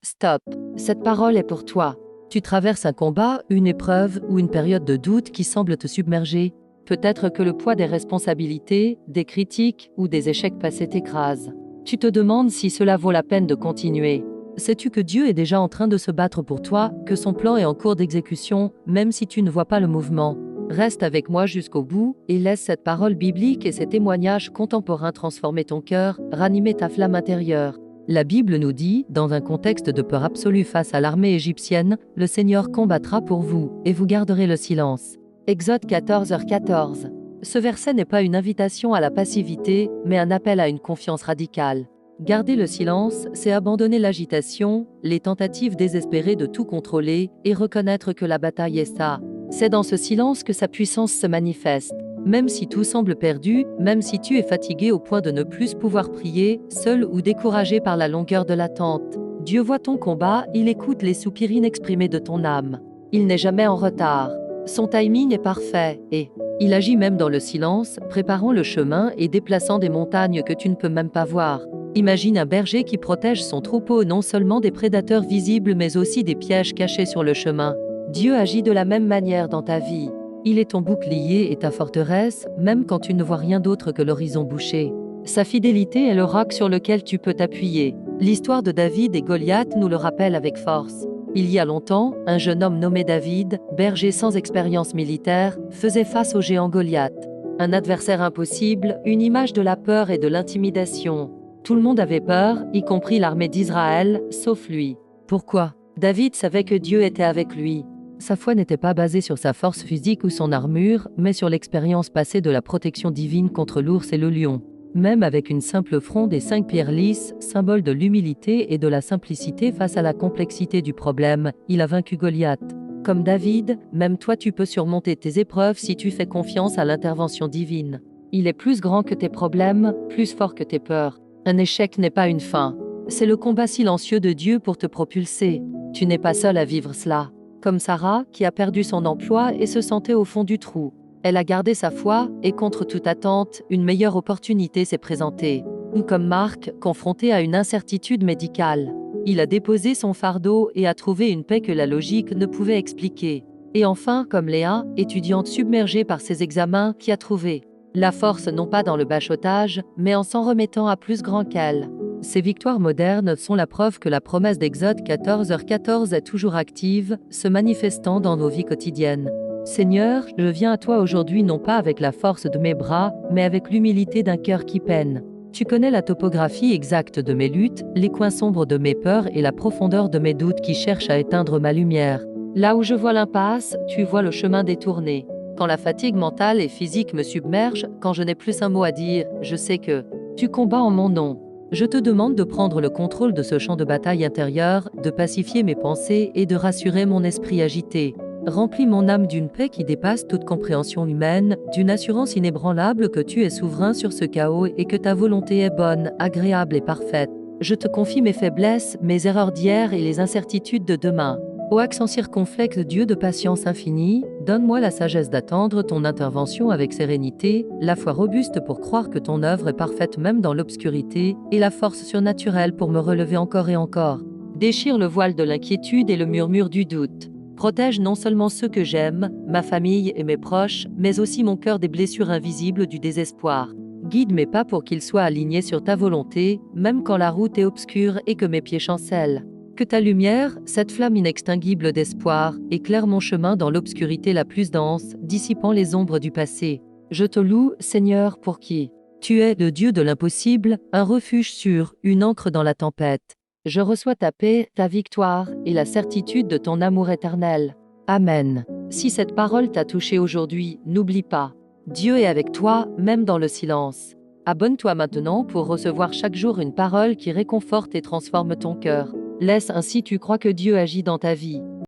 Stop. Cette parole est pour toi. Tu traverses un combat, une épreuve ou une période de doute qui semble te submerger. Peut-être que le poids des responsabilités, des critiques ou des échecs passés t'écrase. Tu te demandes si cela vaut la peine de continuer. Sais-tu que Dieu est déjà en train de se battre pour toi, que son plan est en cours d'exécution, même si tu ne vois pas le mouvement? Reste avec moi jusqu'au bout et laisse cette parole biblique et ces témoignages contemporains transformer ton cœur, ranimer ta flamme intérieure. La Bible nous dit, dans un contexte de peur absolue face à l'armée égyptienne, « Le Seigneur combattra pour vous, et vous garderez le silence ». Exode 14h14. Ce verset n'est pas une invitation à la passivité, mais un appel à une confiance radicale. Garder le silence, c'est abandonner l'agitation, les tentatives désespérées de tout contrôler, et reconnaître que la bataille est ça. C'est dans ce silence que sa puissance se manifeste. Même si tout semble perdu, même si tu es fatigué au point de ne plus pouvoir prier, seul ou découragé par la longueur de l'attente, Dieu voit ton combat, il écoute les soupirs inexprimés de ton âme. Il n'est jamais en retard. Son timing est parfait et il agit même dans le silence, préparant le chemin et déplaçant des montagnes que tu ne peux même pas voir. Imagine un berger qui protège son troupeau non seulement des prédateurs visibles mais aussi des pièges cachés sur le chemin. Dieu agit de la même manière dans ta vie. Il est ton bouclier et ta forteresse, même quand tu ne vois rien d'autre que l'horizon bouché. Sa fidélité est le roc sur lequel tu peux t'appuyer. L'histoire de David et Goliath nous le rappelle avec force. Il y a longtemps, un jeune homme nommé David, berger sans expérience militaire, faisait face au géant Goliath. Un adversaire impossible, une image de la peur et de l'intimidation. Tout le monde avait peur, y compris l'armée d'Israël, sauf lui. Pourquoi? David savait que Dieu était avec lui. Sa foi n'était pas basée sur sa force physique ou son armure, mais sur l'expérience passée de la protection divine contre l'ours et le lion. Même avec une simple fronde et 5 pierres lisses, symbole de l'humilité et de la simplicité face à la complexité du problème, il a vaincu Goliath. Comme David, même toi tu peux surmonter tes épreuves si tu fais confiance à l'intervention divine. Il est plus grand que tes problèmes, plus fort que tes peurs. Un échec n'est pas une fin. C'est le combat silencieux de Dieu pour te propulser. Tu n'es pas seul à vivre cela. Comme Sarah, qui a perdu son emploi et se sentait au fond du trou. Elle a gardé sa foi, et contre toute attente, une meilleure opportunité s'est présentée. Ou comme Marc, confronté à une incertitude médicale. Il a déposé son fardeau et a trouvé une paix que la logique ne pouvait expliquer. Et enfin, comme Léa, étudiante submergée par ses examens, qui a trouvé la force non pas dans le bachotage, mais en s'en remettant à plus grand qu'elle. Ces victoires modernes sont la preuve que la promesse d'Exode 14h14 est toujours active, se manifestant dans nos vies quotidiennes. Seigneur, je viens à toi aujourd'hui non pas avec la force de mes bras, mais avec l'humilité d'un cœur qui peine. Tu connais la topographie exacte de mes luttes, les coins sombres de mes peurs et la profondeur de mes doutes qui cherchent à éteindre ma lumière. Là où je vois l'impasse, tu vois le chemin détourné. Quand la fatigue mentale et physique me submerge, quand je n'ai plus un mot à dire, je sais que tu combats en mon nom. Je te demande de prendre le contrôle de ce champ de bataille intérieur, de pacifier mes pensées et de rassurer mon esprit agité. Remplis mon âme d'une paix qui dépasse toute compréhension humaine, d'une assurance inébranlable que tu es souverain sur ce chaos et que ta volonté est bonne, agréable et parfaite. Je te confie mes faiblesses, mes erreurs d'hier et les incertitudes de demain. Ô accent circonflexe, Dieu de patience infinie, donne-moi la sagesse d'attendre ton intervention avec sérénité, la foi robuste pour croire que ton œuvre est parfaite même dans l'obscurité, et la force surnaturelle pour me relever encore et encore. Déchire le voile de l'inquiétude et le murmure du doute. Protège non seulement ceux que j'aime, ma famille et mes proches, mais aussi mon cœur des blessures invisibles du désespoir. Guide mes pas pour qu'ils soient alignés sur ta volonté, même quand la route est obscure et que mes pieds chancellent. Que ta lumière, cette flamme inextinguible d'espoir, éclaire mon chemin dans l'obscurité la plus dense, dissipant les ombres du passé. Je te loue, Seigneur, pour qui tu es le Dieu de l'impossible, un refuge sûr, une ancre dans la tempête. Je reçois ta paix, ta victoire et la certitude de ton amour éternel. Amen. Si cette parole t'a touché aujourd'hui, n'oublie pas. Dieu est avec toi, même dans le silence. Abonne-toi maintenant pour recevoir chaque jour une parole qui réconforte et transforme ton cœur. Laisse ainsi tu crois que Dieu agit dans ta vie.